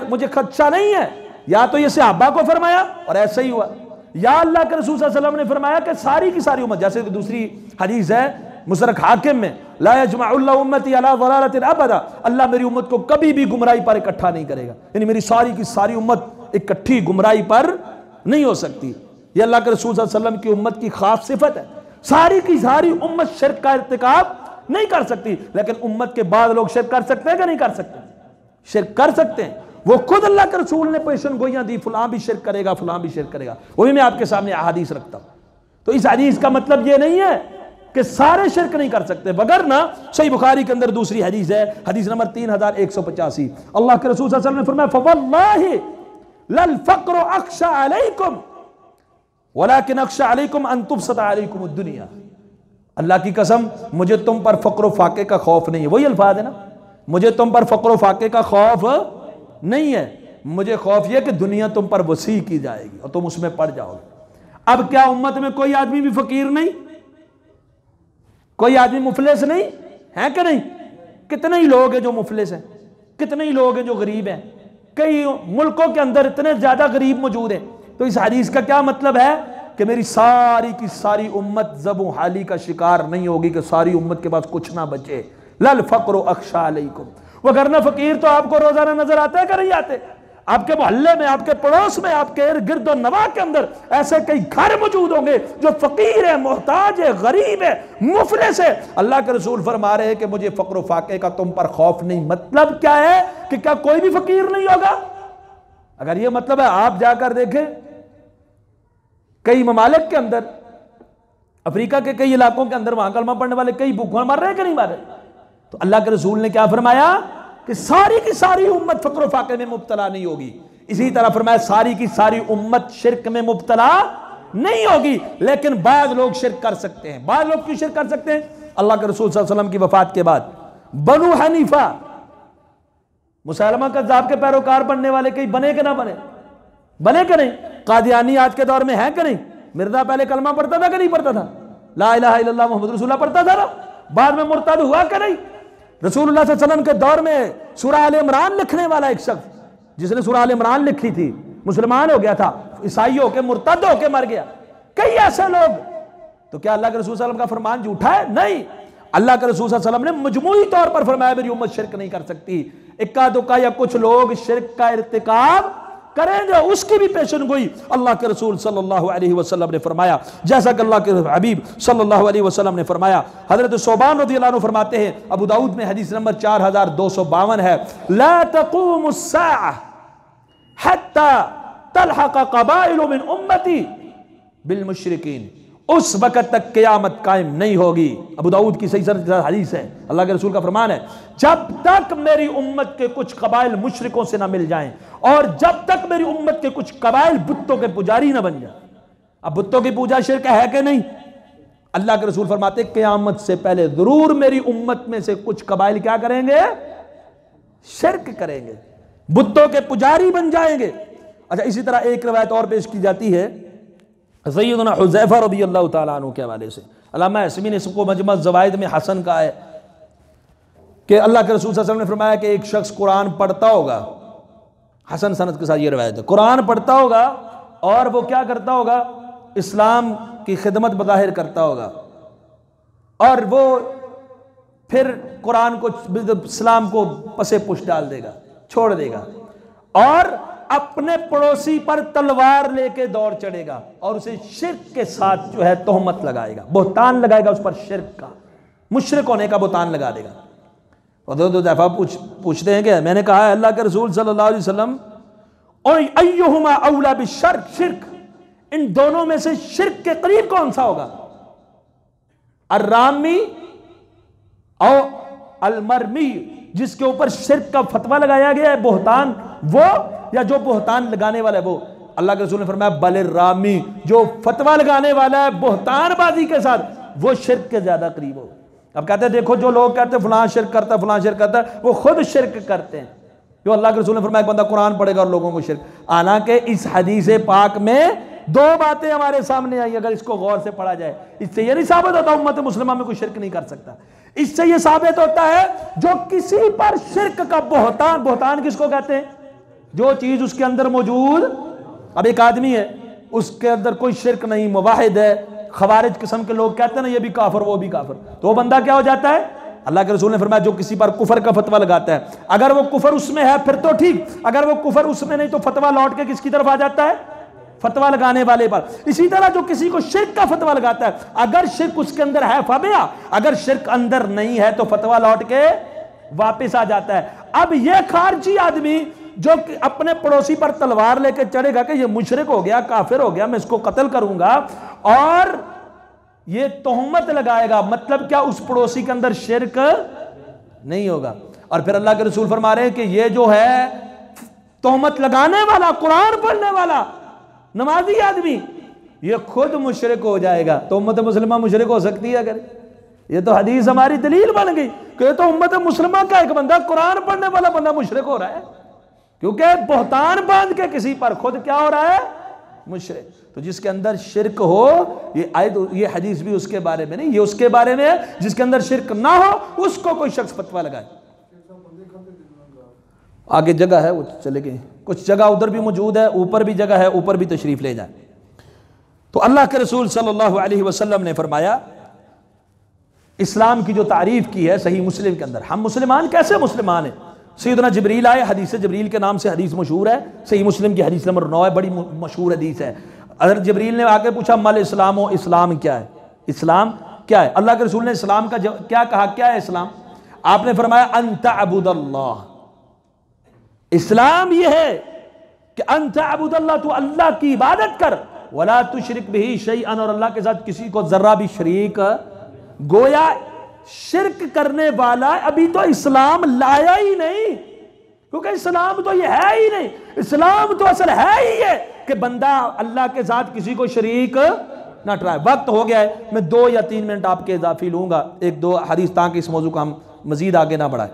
मुझे खदशा नहीं है। या तो ये सहाबा को फरमाया और ऐसा ही हुआ, या अल्लाह के रसूल सल्लल्लाहु अलैहि वसल्लम ने फरमाया कि सारी की सारी उम्मत, जैसे दूसरी हदीस है मुसरक हाकिम में, ला यजमउल्लाहु उम्मती अला ज़लालतिन अबदा, अल्लाह मेरी उम्मत को कभी भी गुमराही पर इकट्ठा नहीं करेगा। यानी मेरी सारी की सारी उम्मत इकट्ठी गुमराही पर नहीं हो सकती। यह अल्लाह के रसूल सल्लल्लाहु अलैहि वसल्लम की उम्मत की खास सिफत है। सारी की सारी उम्मत शिरक का इर्तिकाब नहीं कर सकती, लेकिन उम्मत के बाद लोग शिरक कर सकते हैं कि नहीं कर सकते? शिरक कर सकते हैं। वो खुद अल्लाह के रसूल ने पेशन गोइयां दी, फलां भी शिरक करेगा, फलां भी शिरक करेगा। वही मैं आपके सामने अहादीस रखता हूं। तो इस हदीस का मतलब ये नहीं है कि सारे शिरक नहीं कर सकते, बगैर ना सही बुखारी के अंदर दूसरी हदीस है, हदीस नंबर 3185, अल्लाह के रसूल सल्लल्लाहु अलैहि वसल्लम ने फरमाया फवल्लाहि लल फक्र अख्शा अलैकुम वलाकिन अख्शा अलैकुम अन तुबसत अलैकुम दुनिया। अल्लाह की कसम, मुझे तुम पर फक्र फाके का खौफ नहीं है। वही अल्फाज है ना, मुझे तुम पर फक्र फाके का खौफ नहीं है, मुझे खौफ यह कि दुनिया तुम पर वसी की जाएगी और तुम उसमें पड़ जाओगे। अब क्या उम्मत में कोई आदमी भी फकीर नहीं, कोई आदमी मुफलिस नहीं है कि नहीं? कितने ही लोग हैं जो मुफलिस हैं, कितने ही लोग हैं जो गरीब हैं। कई मुल्कों के अंदर इतने ज्यादा गरीब मौजूद हैं। तो इस हदीस का क्या मतलब है कि मेरी सारी की सारी उम्मत ज़बो हाली का शिकार नहीं होगी, कि सारी उम्मत के पास कुछ ना बचे। लल फक्र अख्शा अलैकुम, वगरना फकीर तो आपको रोजाना नजर आता है कि नहीं आते? आपके मोहल्ले में, आपके पड़ोस में, आपके गिरदो नवा के अंदर ऐसे कई घर मौजूद होंगे जो फकीर है, मोहताज है, गरीब है, मुफलिस है। अल्लाह के रसूल फरमा रहे हैं कि मुझे फक्र फाके का तुम पर खौफ नहीं। मतलब क्या है कि क्या कोई भी फकीर नहीं होगा? अगर ये मतलब है, आप जाकर देखें कई ममालिक के अंदर, अफ्रीका के कई इलाकों के अंदर, वहां कलमा पढ़ने वाले कई भूखों मर रहे हैं कि नहीं मर रहे? तो अल्लाह के रसूल ने क्या फरमाया कि सारी की सारी उम्मत फक्र फाके में मुब्तला नहीं होगी। इसी तरह फरमाया सारी की सारी उम्मत शिरक में मुब्तला नहीं होगी, लेकिन बाद लोग शिरक कर सकते हैं। बाद लोग क्यों शिरक कर सकते हैं? अल्लाह के रसूल सल्लल्लाहु अलैहि वसल्लम की वफात के बाद बनु हनीफा, मुसलमा कज़्ज़ाब के पैरोकार बनने वाले कई बने कि ना बने? बने कि नहीं? कादियानी आज के दौर में है कि नहीं? मिर्जा पहले कलमा पढ़ता था कि नहीं पढ़ता था? ला इलाहा इल्लल्लाह मुहम्मद रसूलुल्लाह पढ़ता था ना? बाद में मुर्तद हुआ कि नहीं? रसूलुल्लाह सल्लल्लाहु अलैहि वसल्लम के दौर में सूरह आल इमरान लिखने वाला एक शख्स, जिसने सूरह आल इमरान लिखी थी, मुसलमान हो गया था, ईसाई होकर मुर्तद होकर मर गया। कई ऐसे लोग। तो क्या अल्लाह के रसूल सल्लल्लाहु अलैहि वसल्लम का फरमान झूठा है? नहीं। अल्लाह के रसूल सल्लल्लाहु अलैहि वसल्लम ने मजमूई तौर पर फरमाया मेरी उम्मत शिरक नहीं कर सकती। इक्का दुक्का या कुछ लोग शिरक का इर्तिकाब करेंगे, उसकी भी पेशन गोई अल्लाह के रसूल सल्लल्लाहु अलैहि वसल्लम ने फरमाया। जैसा कि अल्लाह के हबीब सल्लल्लाहु अलैहि वसल्लम ने फरमाया। हजरत सोबान रज़ियल्लाहु अन्हु फरमाते हैं, अबू दाऊद में हदीस नंबर 4252 है, ला तक़ूमुस्साअह हत्ता तलहक़ क़बाइलु मिन उम्मती बिल मुशरिकीन। उस वक़्त तक क़यामत कायम नहीं होगी। अबू दाऊद की सही सनद हदीस है, अल्लाह के रसूल का फरमान है, जब तक मेरी उम्मत के कुछ कबाइल मुशरिकों से ना मिल जाएं और जब तक मेरी उम्मत के कुछ कबाइल बुत्तों के पुजारी ना बन जाए। अब बुत्तों की पूजा शिरक है कि नहीं? अल्लाह के रसूल फरमाते क़यामत से पहले जरूर मेरी उम्मत में से कुछ कबाइल क्या करेंगे? शिरक करेंगे, बुत्तों के पुजारी बन जाएंगे। अच्छा, इसी तरह एक रवायत और पेश की जाती है सैयदना हुज़ैफा रज़ियल्लाहु ताला अन्हु के हवाले से। अल्लामा हस्मी ने इसको मजमा ज़वाइद में हसन कहा है कि अल्लाह के रसूल सल्लल्लाहु अलैहि वसल्लम ने फरमाया कि एक शख्स कुरान पढ़ता होगा, हसन सनद के साथ ये रवायत है, कुरान पढ़ता होगा और वो क्या करता होगा? इस्लाम की खिदमत बज़ाहिर करता होगा और वो फिर कुरान को, इस्लाम को पसे पुश डाल देगा, छोड़ देगा और अपने पड़ोसी पर तलवार लेके दौड़ चढ़ेगा और उसे शिर्क के साथ जो है तोहमत लगाएगा, बोहतान लगाएगा उस पर, शिर्क का, मुशरिक होने का बोहतान लगा देगा। और दो दफा पूछते हैं कि मैंने कहा है अल्लाह के रसूल सल्लल्लाहु अलैहि वसल्लम, और अय्युहुमा औला बिश्शिर्क, शिर्क, इन दोनों में से शिर्क के करीब कौन सा होगा? अर्रामी और अलमरमी, जिसके ऊपर शिर्क का फतवा लगाया गया है, बोहतान, वो, या जो बोहतान लगाने वाला है वो? अल्लाह के रसूल ने फरमाया बल रामी, जो फतवा लगाने वाला है बोहतानबाजी के साथ, वो शिर्क के ज्यादा करीब हो। अब कहते हैं देखो जो लोग कहते हैं फलां शिर्क करता है, फलां शिर्क करता है, वो खुद शिर्क करते हैं, जो अल्लाह के रसूल ने फरमाया बंदा कुरान पढ़ेगा और लोगों को शिरक। हालांकि इस हदीस पाक में दो बातें हमारे सामने आई, अगर इसको गौर से पढ़ा जाए। इससे यह नहीं साबित होता उम्मत मुस्लिमा में कोई शिरक नहीं कर सकता। इससे यह साबित होता है जो किसी पर शिरक का बोहतान, बोहतान किसको कहते हैं? जो चीज उसके अंदर मौजूद, अब एक आदमी है उसके अंदर कोई शिरक नहीं, मुवाहिद है, खवारिज किस्म के लोग कहते हैं ना ये भी काफिर वो भी काफिर, तो वो बंदा क्या हो जाता है? अल्लाह के रसूल ने फरमाया जो किसी पर कुफर का फतवा लगाता है, अगर वो कुफर उसमें है फिर तो ठीक, अगर वो कुफर उसमें नहीं तो फतवा लौट के किसकी तरफ आ जाता है? फतवा लगाने वाले पर। इसी तरह जो किसी को शिर्क का फतवा लगाता है, अगर शिर्क उसके अंदर है फबिया, अगर शिर्क अंदर नहीं है तो फतवा लौट के वापस आ जाता है। अब ये खारजी आदमी जो अपने पड़ोसी पर तलवार लेके चढ़ेगा कि ये मुशरिक हो गया, काफिर हो गया, मैं इसको कत्ल करूंगा, और ये तोहमत लगाएगा, मतलब क्या? उस पड़ोसी के अंदर शिर्क नहीं होगा। और फिर अल्लाह के रसूल फरमा रहे हैं कि ये जो है तोहमत लगाने वाला, कुरान पढ़ने वाला नमाजी आदमी, ये खुद मुशरिक हो जाएगा। तो उम्मत मुस्लिमा मुशरिक हो सकती है? अगर ये तो हदीस हमारी दलील बन गई कि तो उम्मत मुस्लिमा का एक बंदा, कुरान पढ़ने वाला बंदा मुशरिक हो रहा है, क्योंकि बहतान बांध के किसी पर खुद क्या हो रहा है? मुशरिक। तो जिसके अंदर शिरक हो, ये आयत, ये हदीस भी उसके बारे में नहीं, ये उसके बारे में है जिसके अंदर शिरक ना हो उसको कोई शख्स फतवा लगाए। आगे जगह है वो चले गए, कुछ जगह उधर भी मौजूद है, ऊपर भी जगह है, ऊपर भी तशरीफ ले जाए। तो अल्लाह के रसूल सल्लल्लाहु अलैहि वसल्लम ने फरमाया, इस्लाम की जो तारीफ की है सही मुस्लिम के अंदर, हम मुसलमान कैसे मुसलमान हैं? सैयदना जिब्रील आए, हदीस जिब्रील के नाम से हदीस मशहूर है, सही मुस्लिम की हदीस नंबर 9 है, बड़ी मशहूर हदीस है। अगर जिब्रील ने आके पूछा मल इस्लाम, इस्लाम क्या है? इस्लाम क्या है? अल्लाह के रसूल ने इस्लाम का क्या कहा? क्या है इस्लाम? आपने फरमाया अंता अबुदल्लाह, इस्लाम यह है कि अंता अबुदल्लाह, तू अल्लाह की इबादत कर, वला तुशरिक बिही शैअन, और अल्लाह के साथ किसी को जर्रा भी शरीक। गोया शिरक करने वाला अभी तो इस्लाम लाया ही नहीं, क्योंकि इस्लाम तो ये है ही नहीं। इस्लाम तो असल है ही है कि बंदा अल्लाह के साथ किसी को शरीक ना ठहराए। वक्त हो गया है, मैं 2 या 3 मिनट आपके इजाफी लूंगा, 1-2 हदीस, ताकि इस मौजू को हम मजीद आगे ना बढ़ाए।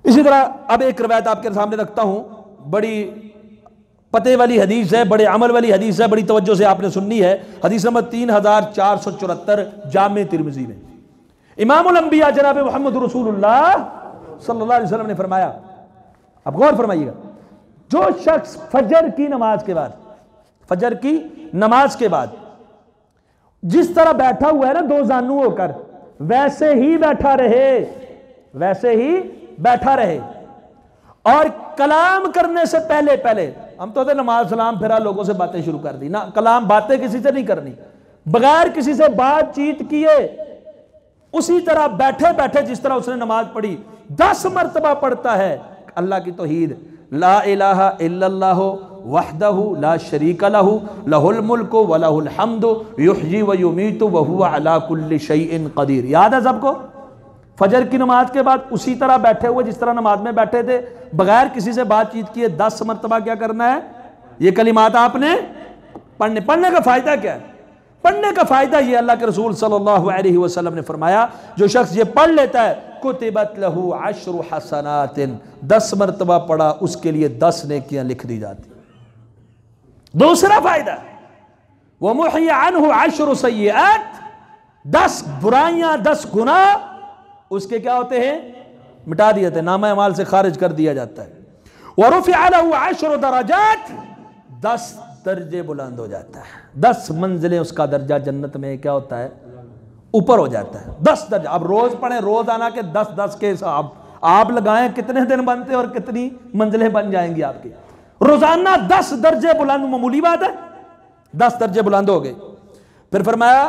इसी तरह अब एक रवायत आपके सामने रखता हूं, बड़ी पते वाली हदीस है, बड़े अमल वाली हदीस है, बड़ी तवज्जो से आपने सुननी है। हदीस नंबर 3474 जामे तिरमिजी में इमामुल अंबिया जनाब मोहम्मद रसूलुल्लाह सल्लल्लाहु अलैहि वसल्लम ने फरमाया, अब गौर फरमाइएगा, जो शख्स फजर की नमाज के बाद, फजर की नमाज के बाद जिस तरह बैठा हुआ है ना 2 जानू होकर, वैसे ही बैठा रहे, वैसे ही बैठा रहे, और कलाम करने से पहले पहले, हम तो नमाज सलाम फिरा लोगों से बातें शुरू कर दी ना, कलाम बातें किसी से नहीं करनी, बगैर किसी से बातचीत किए उसी तरह बैठे बैठे जिस तरह उसने नमाज पढ़ी 10 मरतबा पढ़ता है अल्लाह की तौहीद, ला इलाहा इल्लल्लाहु वहदहु ला शरीका लहु लहुल मुल्कु व लहुल हम्दु युहयी व युमीतु व हुवा अला कुल्लि शैइन कदीर। याद है सबको? फजर की नमाज के बाद उसी तरह बैठे हुए जिस तरह नमाज में बैठे थे, बगैर किसी से बातचीत किए 10 मरतबा क्या करना है? ये कलिमात आपने पढ़ने का फायदा क्या है? पढ़ने का फायदा ये, अल्लाह के रसूल सल्लल्लाहु अलैहि वसल्लम ने फरमाया, जो शख्स ये पढ़ लेता है कुतिबत लहू अश्रु हसनातिन, 10 मरतबा पढ़ा उसके लिए 10 नेकियां लिख दी जाती। दूसरा फायदा, वो मुहिया अन्हु अश्रु सय्यिआत, 10 बुराइयां 10 गुनाह उसके क्या होते हैं? मिटा दिए थे, नामा अमाल से खारिज कर दिया जाता है। वरुफ़िअ लहू अश्रु दरजात, 10 दर्जे बुलंद हो जाता है, 10 मंजिलें उसका दर्जा जन्नत में क्या होता है? ऊपर हो जाता है। 10 दर्जा, अब रोज पढ़े, रोजाना के 10-10 के हिसाब आप लगाएं, कितने दिन बनते और कितनी मंजिलें बन जाएंगी आपकी। रोजाना 10 दर्जे बुलंद, मामूली बात है, 10 दर्जे बुलंद हो गए। फिर फरमाया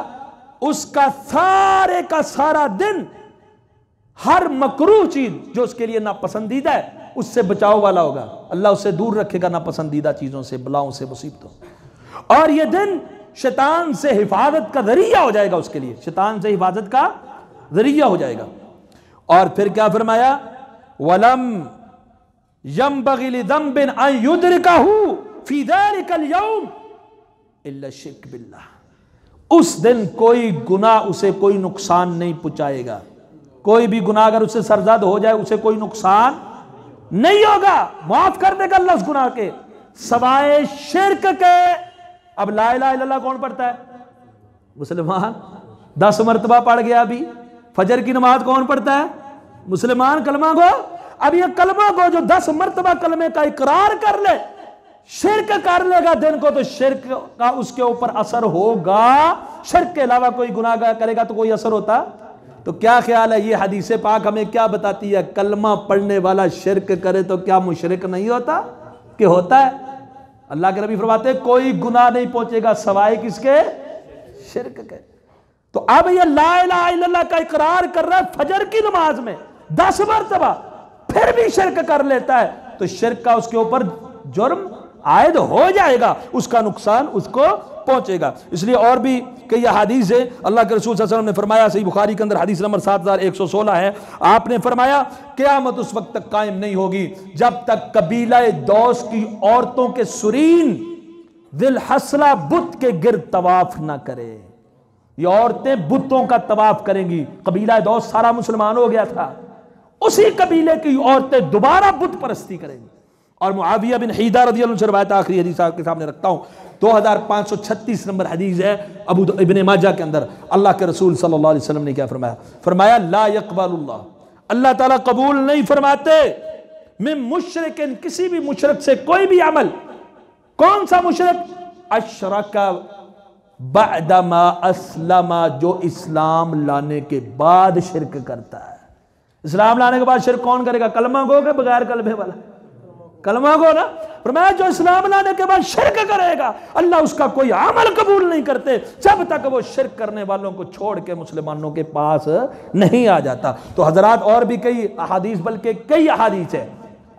उसका सारे का सारा दिन हर मकरूह चीज जो उसके लिए नापसंदीदा है उससे बचाव वाला होगा, अल्लाह उससे दूर रखेगा नापसंदीदा चीजों से, बलाओं से, मुसीबतों। और यह दिन शैतान से हिफाजत का जरिया हो जाएगा उसके लिए, शैतान से हिफाजत का जरिया हो जाएगा। और फिर क्या फरमाया? वलम यंबगी लिज़ंबिन अन युद्रिकहु फी ज़ालिकल यौम इल्ला शिर्क बिल्लाह, उस दिन कोई गुनाह उसे कोई नुकसान नहीं पहुंचाएगा। कोई भी गुनाह अगर उससे सरजद हो जाए उसे कोई नुकसान नहीं होगा, माफ कर देगा अल्लाह उस गुनाह के, सवाए शिर्क के। अब ला इलाहा इल्लल्लाह कौन पढ़ता है? मुसलमान। 10 मरतबा पढ़ गया। अभी फजर की नमाज कौन पढ़ता है? मुसलमान। कलमा को, अब ये कलमा को जो 10 मरतबा कलमे का इकरार कर ले, शिर्क कर लेगा दिन को, तो शिर्क का उसके ऊपर असर होगा। शिर्क के अलावा कोई गुनाह करेगा तो कोई असर होता? तो क्या ख्याल है, ये हदीस पाक हमें क्या बताती है? कलमा पढ़ने वाला शिर्क करे तो क्या मुशरिक नहीं होता? कि होता है। अल्लाह के नबी फरमाते हैं कोई गुनाह नहीं पहुंचेगा सवाए किसके? शिर्क के। तो अब ये ला इलाहा इल्लल्लाह का इकरार कर रहा है फजर की नमाज में 10 मरतबा, फिर भी शिर्क कर लेता है, तो शिर्क का उसके ऊपर जुर्म आयद हो जाएगा, उसका नुकसान उसको पहुंचेगा। इसलिए और भी कई हदीस है, अल्लाह के रसूल सल्लल्लाहु अलैहि वसल्लम ने फरमाया, सही बुखारी के अंदर हदीस नंबर 7116 है, आपने फरमाया क़यामत उस वक्त तक कायम नहीं होगी जब तक कबीला दौस की औरतों के सुरीन दिल हसला बुत के गिर्द तवाफ ना करे। ये औरतें बुतों का तवाफ करेंगी। कबीला दौस सारा मुसलमान हो गया था, उसी कबीले की औरतें दोबारा बुत परस्ती करेंगी। और मुआविया बिन हीदा रज़ियल्लाहु अन्हु से रवायत आखिरी हदीस आपके सामने रखता हूं, 2536 नंबर हदीस है अबू इब्न माजा के अंदर। अल्लाह के रसूल सल्लल्लाहु अलैहि वसल्लम ने क्या फरमाया? फरमाया ला यक़बलुल्लाह, अल्लाह ताला कबूल नहीं फरमाते मिन मुशरिकिन, किसी भी मुशरिक से कोई भी अमल। कौन सा मुशरिक? अशरका बअदमा अस्लमा, जो इस्लाम लाने के बाद शिरक करता है। इस्लाम लाने के बाद शिरक कौन करेगा? कलमा गो के बगैर कलमे वाला? कलमा को ना। फरमाया जो इस्लाम लाने के बाद शिरक करेगा अल्लाह उसका कोई अमल कबूल नहीं करते जब तक वो शिरक करने वालों को छोड़ के मुसलमानों के पास नहीं आ जाता। तो हजरात और भी कई अहादीस, बल्कि कई अहादीस है,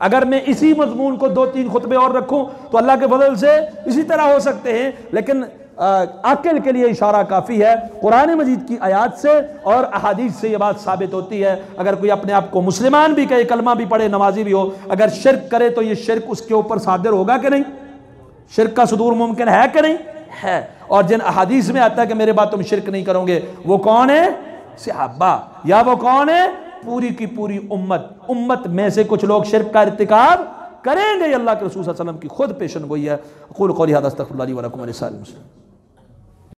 अगर मैं इसी मजमून को 2-3 खुतबे और रखूं तो अल्लाह के फजल से इसी तरह हो सकते हैं, लेकिन अक्ल के लिए इशारा काफ़ी है। कुरान मजीद की आयात से और अहादीस से ये बात साबित होती है, अगर कोई अपने आप को मुसलमान भी कहे, कलमा भी पढ़े, नमाजी भी हो, अगर शिरक करे तो ये शिरक उसके ऊपर सादिर होगा कि नहीं? शिरक का सुदूर मुमकिन है कि नहीं? है। और जिन अहादीस में आता है कि मेरे बाद तुम शिरक नहीं करोगे, वो कौन है? सहाबा। या वो कौन है? पूरी की पूरी उम्मत में से कुछ लोग शिरक का इर्तिकाब करेंगे। अल्लाह के रसूल सल्लल्लाहु अलैहि वसल्लम की खुद पेशन गोई है। अक़ूलु क़ौली हाज़ा अस्तग़फ़िरुल्लाह ली व लकुम व लिसाइरिल मुस्लिमीन।